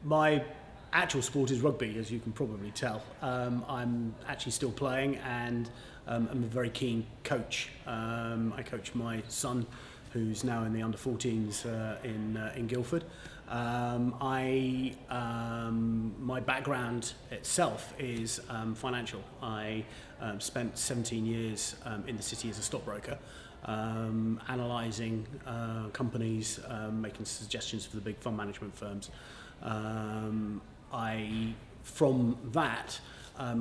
My actual sport is rugby, as you can probably tell. I'm actually still playing, and I'm a very keen coach. I coach my son, who's now in the under-14s in Guildford. My background itself is financial. I spent 17 years in the city as a stockbroker, analysing companies, making suggestions for the big fund management firms. From that,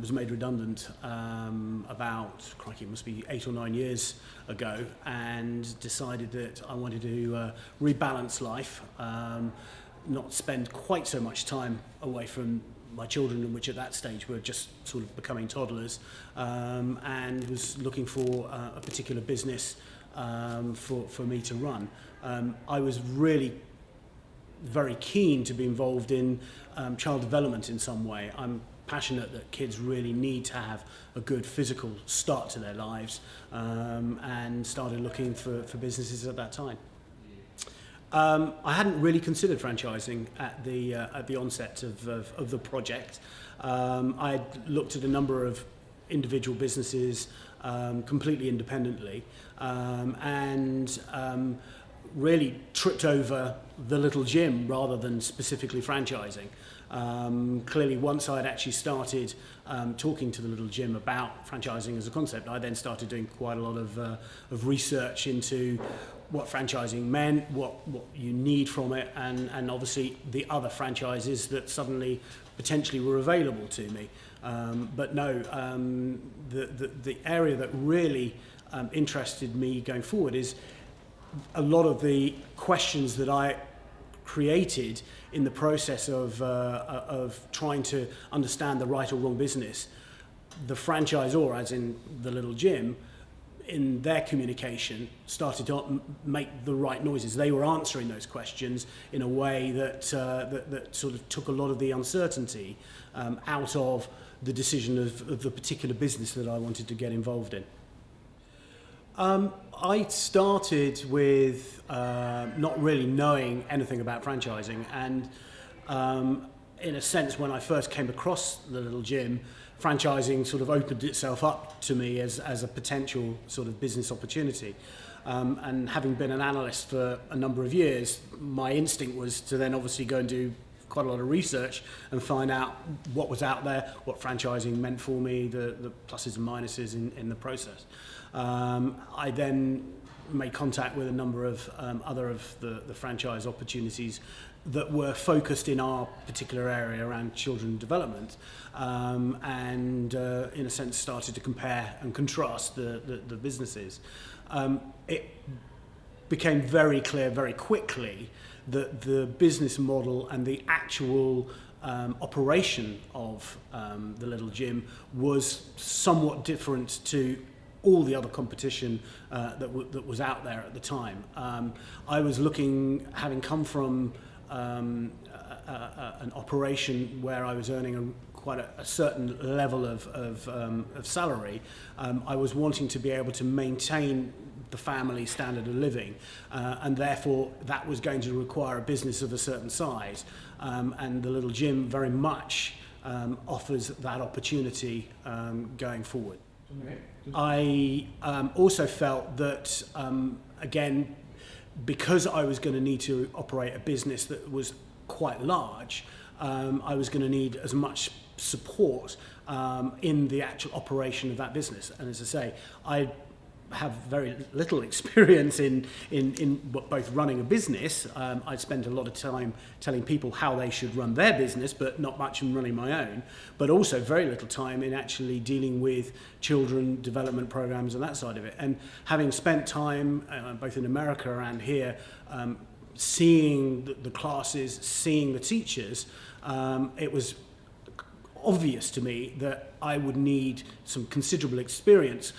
was made redundant about, crikey, it must be 8 or 9 years ago, and decided that I wanted to rebalance life, not spend quite so much time away from my children, which at that stage were just sort of becoming toddlers, and was looking for a particular business for me to run. I was really very keen to be involved in child development in some way. I'm passionate that kids really need to have a good physical start to their lives, and started looking for businesses at that time. I hadn't really considered franchising at the onset of the project. I had looked at a number of individual businesses completely independently, and really tripped over the little gym rather than specifically franchising. Clearly, once I'd actually started talking to the little gym about franchising as a concept, I then started doing quite a lot of research into what franchising meant, what you need from it, and obviously the other franchises that suddenly potentially were available to me. But no, the area that really interested me going forward is a lot of the questions that I created in the process of trying to understand the right or wrong business. The franchisor, as in the little gym, in their communication started to make the right noises. They were answering those questions in a way that sort of took a lot of the uncertainty out of the decision of the particular business that I wanted to get involved in. I started with not really knowing anything about franchising, and in a sense, when I first came across the little gym, franchising sort of opened itself up to me as a potential sort of business opportunity. And having been an analyst for a number of years, my instinct was to then obviously go and do quite a lot of research and find out what was out there, what franchising meant for me, the pluses and minuses in the process. I then made contact with a number of other of the franchise opportunities that were focused in our particular area around children development, and in a sense started to compare and contrast the businesses. It became very clear very quickly that the business model and the actual operation of the little gym was somewhat different to all the other competition that was out there at the time. I was looking, having come from an operation where I was earning quite a certain level of salary, I was wanting to be able to maintain the family standard of living, and therefore that was going to require a business of a certain size, and the little gym very much offers that opportunity going forward. Okay. I also felt that, again, because I was going to need to operate a business that was quite large, I was going to need as much support in the actual operation of that business. And as I say, I have very little experience in both running a business. I spent a lot of time telling people how they should run their business, but not much in running my own, but also very little time in actually dealing with children development programs and that side of it. And having spent time both in America and here, seeing the classes, seeing the teachers, it was obvious to me that I would need some considerable experience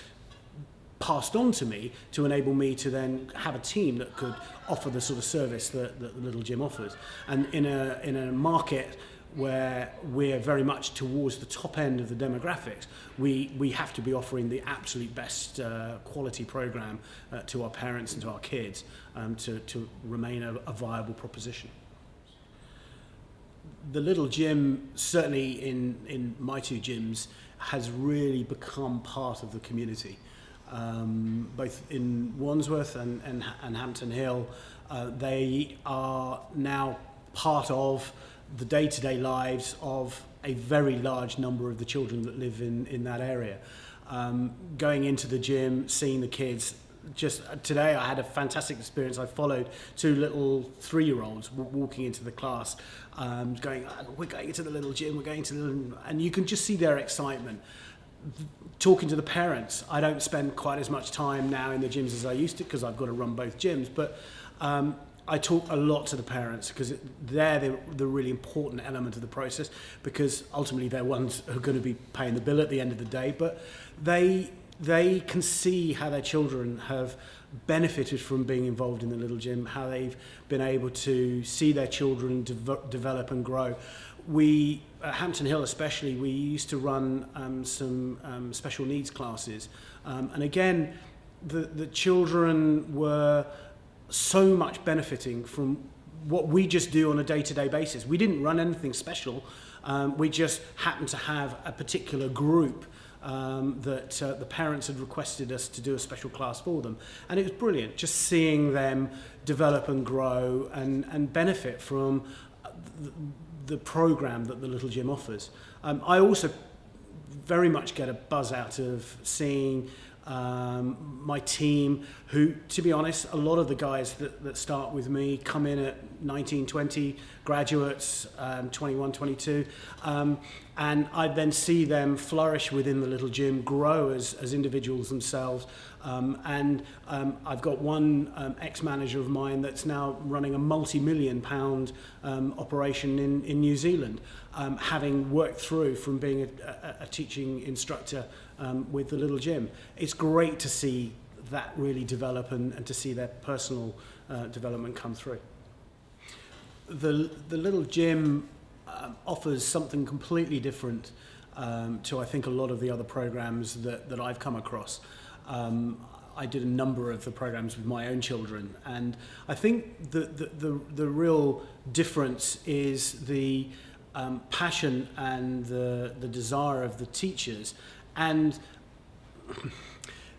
passed on to me to enable me to then have a team that could offer the sort of service that the little gym offers. And in a market where we're very much towards the top end of the demographics, we have to be offering the absolute best quality program to our parents and to our kids to remain a viable proposition. the little gym, certainly in my two gyms, has really become part of the community. Both in Wandsworth and Hampton Hill, they are now part of the day-to-day lives of a very large number of the children that live in that area. Going into the gym, seeing the kids. Just today I had a fantastic experience. I followed two little 3-year-olds walking into the class, going, we're going into the little gym, we're going to the little... And you can just see their excitement. Talking to the parents, I don't spend quite as much time now in the gyms as I used to because I've got to run both gyms, but I talk a lot to the parents because they're the really important element of the process, because ultimately they're ones who are going to be paying the bill at the end of the day, but they can see how their children have benefited from being involved in the little gym, how they've been able to see their children develop and grow. We, at Hampton Hill especially, we used to run some special needs classes. And again, the children were so much benefiting from what we just do on a day-to-day basis. We didn't run anything special. We just happened to have a particular group that the parents had requested us to do a special class for them. And it was brilliant, just seeing them develop and grow and benefit from the program that the little gym offers. I also very much get a buzz out of seeing my team, who, to be honest, a lot of the guys that start with me come in at 19, 20, graduates, 21, 22, and I then see them flourish within the little gym, grow as individuals themselves. I've got one ex-manager of mine that's now running a multi-million pound operation in New Zealand, having worked through from being a teaching instructor with the little gym. It's great to see that really develop and to see their personal development come through. The little gym offers something completely different to, I think, a lot of the other programs that I've come across. I did a number of the programs with my own children, and I think the real difference is the passion and the desire of the teachers, and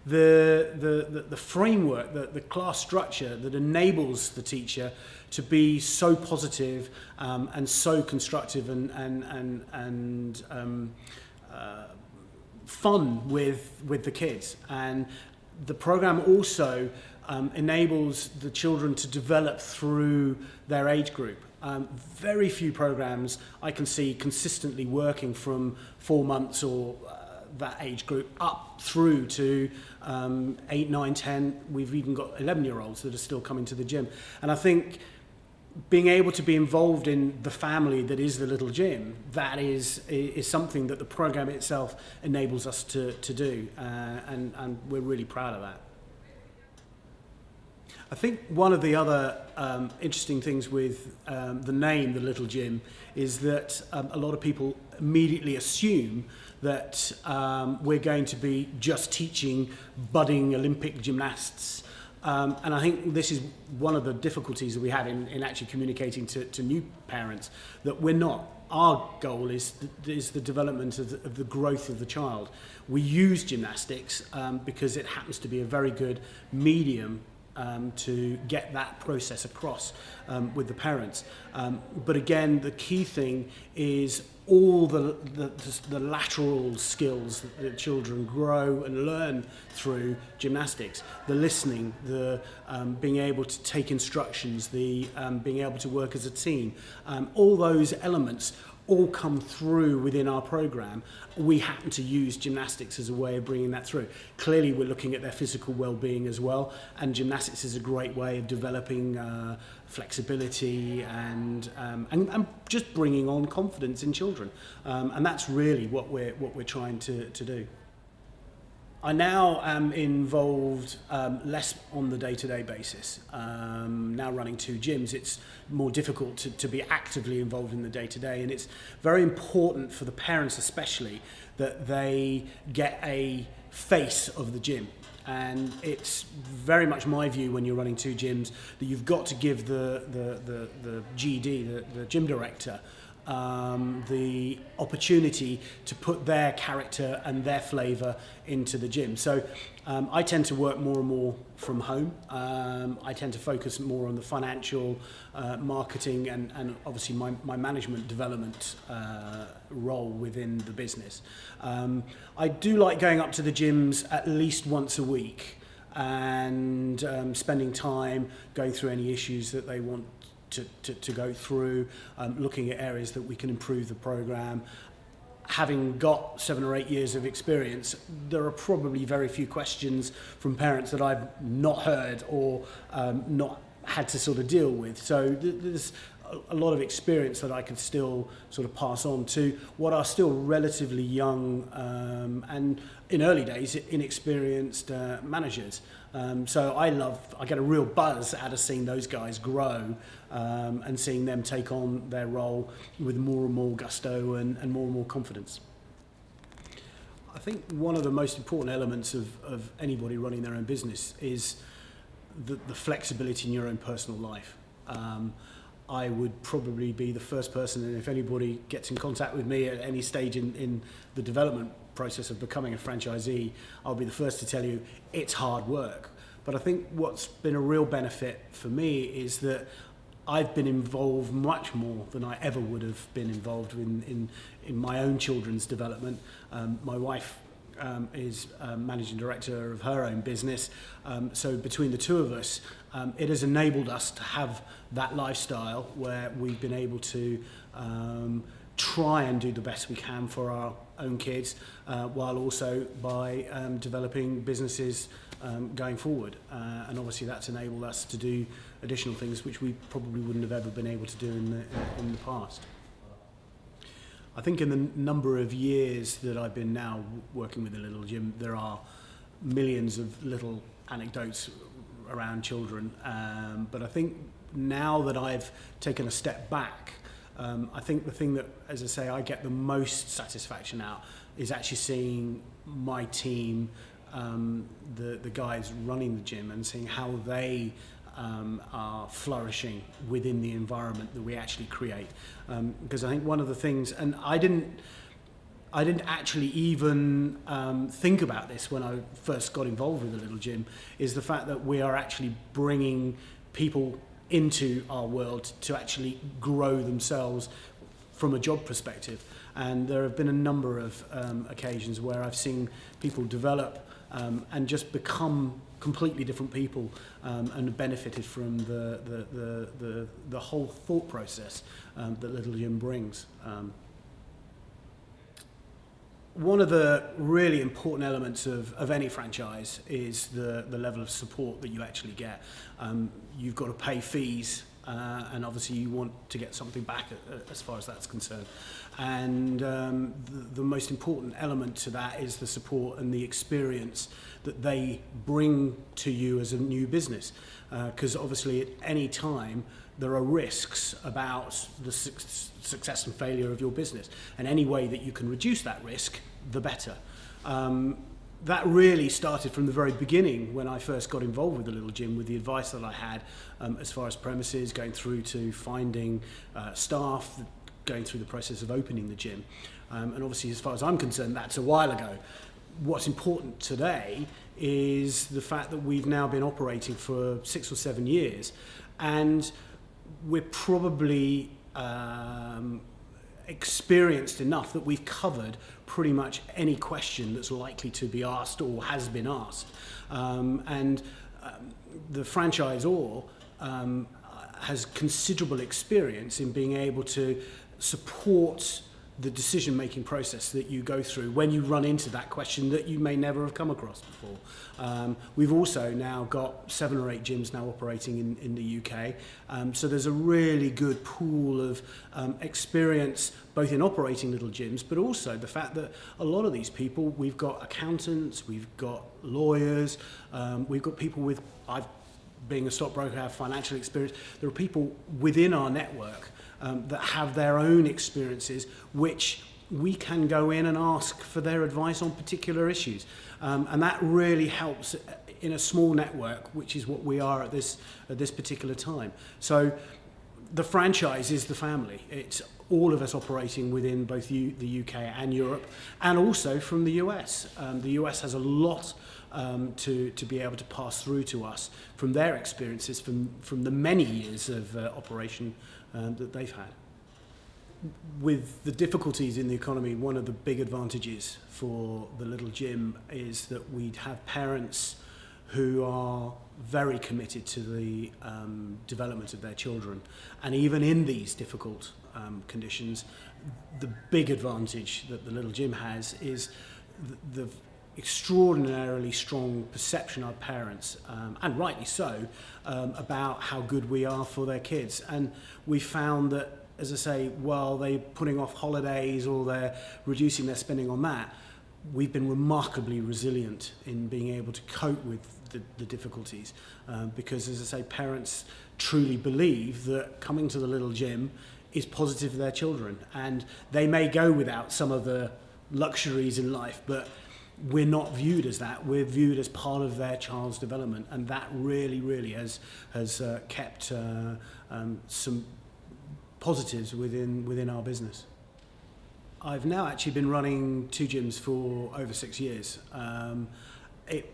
the framework, the class structure that enables the teacher to be so positive and so constructive and fun with the kids. And the program also enables the children to develop through their age group. Very few programs I can see consistently working from 4 months or that age group up through to 8, 9, 10. We've even got 11-year-olds that are still coming to the gym. And I think being able to be involved in the family that is the little gym, that is something that the program itself enables us to do, and we're really proud of that. I think one of the other interesting things with the name, the little gym, is that a lot of people immediately assume that we're going to be just teaching budding Olympic gymnasts. And I think this is one of the difficulties that we have in actually communicating to new parents, that we're not. Our goal is the development of the growth of the child. We use gymnastics because it happens to be a very good medium to get that process across with the parents. But again, the key thing is all the lateral skills that the children grow and learn through gymnastics. The listening, the being able to take instructions, the being able to work as a team. All those elements all come through within our program. We happen to use gymnastics as a way of bringing that through. Clearly, we're looking at their physical well-being as well, and gymnastics is a great way of developing flexibility and just bringing on confidence in children. And that's really what we're trying to do. I now am involved less on the day-to-day basis. Now running 2 gyms, it's more difficult to be actively involved in the day-to-day, and it's very important for the parents especially that they get a face of the gym. And it's very much my view when you're running 2 gyms that you've got to give the GD, the gym director, the opportunity to put their character and their flavour into the gym. So I tend to work more and more from home. I tend to focus more on the financial, marketing and obviously my management development role within the business. I do like going up to the gyms at least once a week and spending time going through any issues that they want to go through, looking at areas that we can improve the program. Having got 7 or 8 years of experience, there are probably very few questions from parents that I've not heard or not had to sort of deal with. So there's a lot of experience that I can still sort of pass on to what are still relatively young and in early days inexperienced managers. So I get a real buzz out of seeing those guys grow and seeing them take on their role with more and more gusto and more confidence. I think one of the most important elements of anybody running their own business is the flexibility in your own personal life. I would probably be the first person, and if anybody gets in contact with me at any stage in the development process of becoming a franchisee, I'll be the first to tell you it's hard work. But I think what's been a real benefit for me is that I've been involved much more than I ever would have been involved in my own children's development. My wife is managing director of her own business. So between the two of us, it has enabled us to have that lifestyle where we've been able to try and do the best we can for our own kids, while also by developing businesses going forward. And obviously that's enabled us to do additional things which we probably wouldn't have ever been able to do in the past. I think in the number of years that I've been now working with a little gym, there are millions of little anecdotes around children. But I think now that I've taken a step back, I think the thing that, as I say, I get the most satisfaction out is actually seeing my team, the guys running the gym, and seeing how they are flourishing within the environment that we actually create. Because I think one of the things, and I didn't actually even think about this when I first got involved with the little gym, is the fact that we are actually bringing people into our world to actually grow themselves from a job perspective. And there have been a number of occasions where I've seen people develop and just become completely different people and benefited from the whole thought process that Little Gym brings. One of the really important elements of any franchise is the level of support that you actually get. You've got to pay fees, and obviously you want to get something back as far as that's concerned. And the most important element to that is the support and the experience that they bring to you as a new business. Because obviously at any time there are risks about the success and failure of your business, and any way that you can reduce that risk, the better. That really started from the very beginning when I first got involved with the little gym, with the advice that I had as far as premises, going through to finding staff, going through the process of opening the gym. And obviously, as far as I'm concerned, that's a while ago. What's important today is the fact that we've now been operating for 6 or 7 years, and we're probably experienced enough that we've covered pretty much any question that's likely to be asked or has been asked. The franchisor has considerable experience in being able to support the decision-making process that you go through when you run into that question that you may never have come across before. We've also now got 7 or 8 gyms now operating in the UK, so there's a really good pool of experience both in operating little gyms, but also the fact that a lot of these people, we've got accountants, we've got lawyers, we've got people with, being a stockbroker, have financial experience. There are people within our network that have their own experiences, which we can go in and ask for their advice on particular issues. And that really helps in a small network, which is what we are at this particular time. So the franchise is the family. It's all of us operating within both the UK and Europe, and also from the US. The US has a lot to be able to pass through to us from their experiences from the many years of operation that they've had. With the difficulties in the economy, one of the big advantages for the little gym is that we'd have parents who are very committed to the development of their children. And even in these difficult conditions, the big advantage that the little gym has is the extraordinarily strong perception of parents, and rightly so, about how good we are for their kids. And we found that, as I say, while they're putting off holidays or they're reducing their spending on that, we've been remarkably resilient in being able to cope with the difficulties, because, as I say, parents truly believe that coming to the little gym is positive for their children, and they may go without some of the luxuries in life, but we're not viewed as that. We're viewed as part of their child's development, and that really has kept some positives within our business. I've now actually been running 2 gyms for over 6 years. It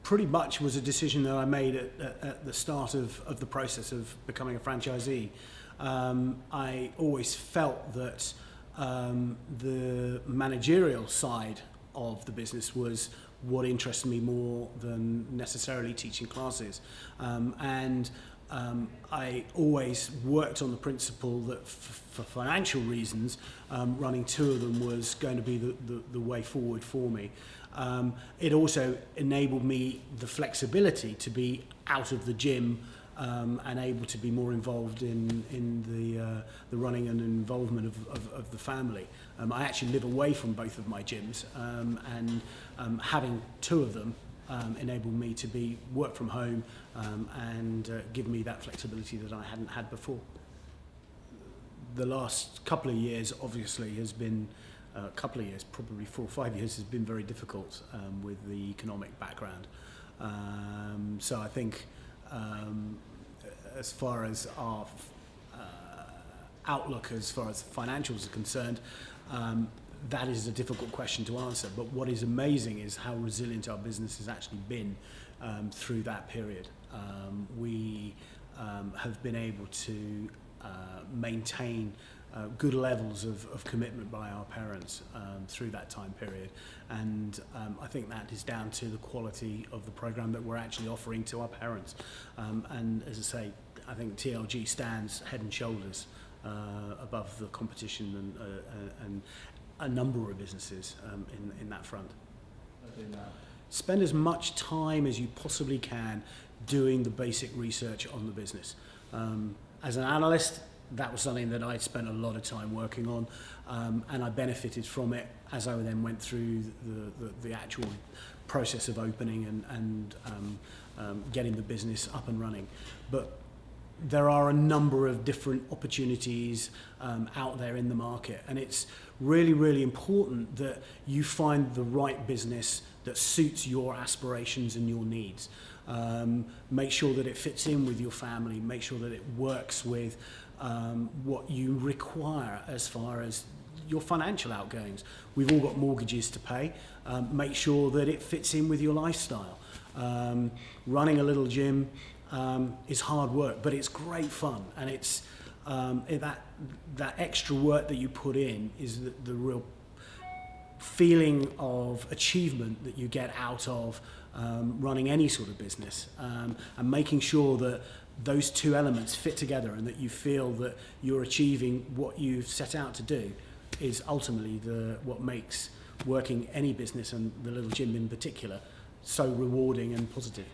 pretty much was a decision that I made at the start of the process of becoming a franchisee. I always felt that the managerial side of the business was what interested me more than necessarily teaching classes. I always worked on the principle that for financial reasons, running 2 of them was going to be the way forward for me. It also enabled me the flexibility to be out of the gym and able to be more involved in the running and involvement of the family. I actually live away from both of my gyms, and having 2 of them enabled me to work from home and give me that flexibility that I hadn't had before. The last couple of years obviously has been, probably 4 or 5 years, has been very difficult with the economic background. So I think as far as our outlook, as far as financials are concerned, that is a difficult question to answer. But what is amazing is how resilient our business has actually been through that period. We have been able to maintain good levels of commitment by our parents through that time period, and I think that is down to the quality of the program that we're actually offering to our parents. And as I say, I think TLG stands head and shoulders above the competition and a number of businesses in that front. Spend as much time as you possibly can doing the basic research on the business. As an analyst, that was something that I spent a lot of time working on, and I benefited from it as I then went through the actual process of opening and getting the business up and running. But there are a number of different opportunities out there in the market, and it's really important that you find the right business that suits your aspirations and your needs. Make sure that it fits in with your family, make sure that it works with what you require as far as your financial outgoings. We've all got mortgages to pay. Make sure that it fits in with your lifestyle. Running a little gym is hard work, but it's great fun, and it's that extra work that you put in is the real feeling of achievement that you get out of running any sort of business, and making sure that those 2 elements fit together and that you feel that you're achieving what you've set out to do is ultimately what makes working any business, and the little gym in particular, so rewarding and positive.